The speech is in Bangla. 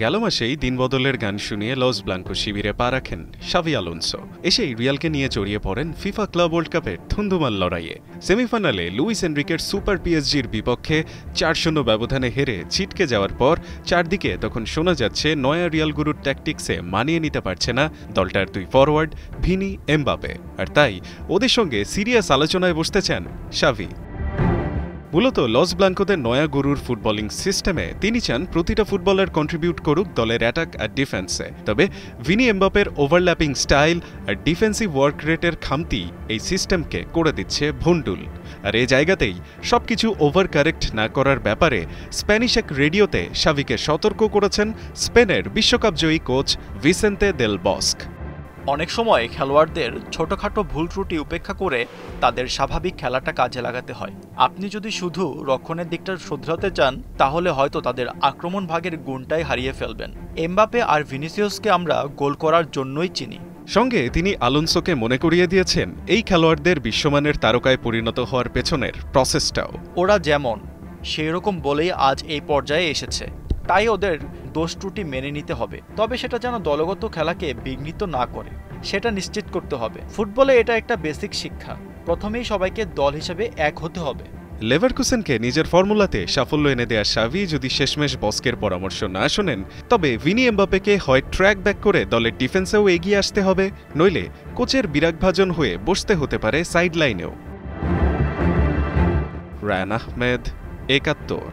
গেল মাসেই দিনবদলের গান শুনিয়ে লস ব্লাঙ্কো শিবিরে পা রাখেন শাভি আলোনসো। এসেই রিয়ালকে নিয়ে জড়িয়ে পড়েন ফিফা ক্লাব ওয়ার্ল্ড কাপের ধুন্ধুমাল লড়াইয়ে। সেমিফাইনালে লুইস এনরিকের সুপার পিএসজির বিপক্ষে ৪-০ ব্যবধানে হেরে ছিটকে যাওয়ার পর চারদিকে তখন শোনা যাচ্ছে নয়া রিয়াল গুরুর ট্যাকটিক্সে মানিয়ে নিতে পারছে না দলটার দুই ফরওয়ার্ড ভিনি, এমবাপে। আর তাই ওদের সঙ্গে সিরিয়াস আলোচনায় বসতে চান শাভি। মূলত লস ব্লাঙ্কোদের নয়া গুরুর ফুটবলিং সিস্টেমে তিনি চান প্রতিটা ফুটবলার কন্ট্রিবিউট করুক দলের অ্যাটাক আর ডিফেন্সে। তবে ভিনি, এমবাপের ওভারল্যাপিং স্টাইল আর ডিফেন্সিভ ওয়ার্ক রেটের খামতি এই সিস্টেমকে করে দিচ্ছে ভণ্ডুল। আর এই জায়গাতেই সবকিছু ওভার কারেক্ট না করার ব্যাপারে স্প্যানিশ এক রেডিওতে শাভিকে সতর্ক করেছেন স্পেনের বিশ্বকাপজয়ী কোচ ভিসেন্তে দেল বস্ক। অনেক সময় খেলোয়াড়দের ছোটখাটো ভুল ত্রুটি উপেক্ষা করে তাদের স্বাভাবিক খেলাটা কাজে লাগাতে হয়। আপনি যদি শুধু রক্ষণের দিকটা শুধরাতে চান তাহলে হয়তো তাদের আক্রমণ ভাগের গুণটাই হারিয়ে ফেলবেন। এমবাপে আর ভিনিসিয়াসকে আমরা গোল করার জন্যই চিনি। সঙ্গে তিনি আলোনসোকে মনে করিয়ে দিয়েছেন এই খেলোয়াড়দের বিশ্বমানের তারকায় পরিণত হওয়ার পেছনের প্রসেসটাও ওরা যেমন সেই রকম বলেই আজ এই পর্যায়ে এসেছে, তাই ওদের দোষ ত্রুটি মেনে নিতে হবে। তবে সেটা যেন দলগত খেলাকে বিঘ্নিত না করে সেটা নিশ্চিত করতে হবে। ফুটবলে এটা একটা বেসিক শিক্ষা, প্রথমেই সবাইকে দল হিসেবে এক হতে হবে। লেভারকুসেনকে নিজের ফর্মুলাতে সাফল্য এনে দেয়া শাভি যদি শেষমেশ বস্কের পরামর্শ না শোনেন, তবে ভিনি, এমবাপেকে হয় ট্র্যাক ব্যাক করে দলের ডিফেন্সেও এগিয়ে আসতে হবে, নইলে কোচের বিরাগভাজন হয়ে বসতে হতে পারে সাইড লাইনেও। রায়ান আহমেদ, ৭১।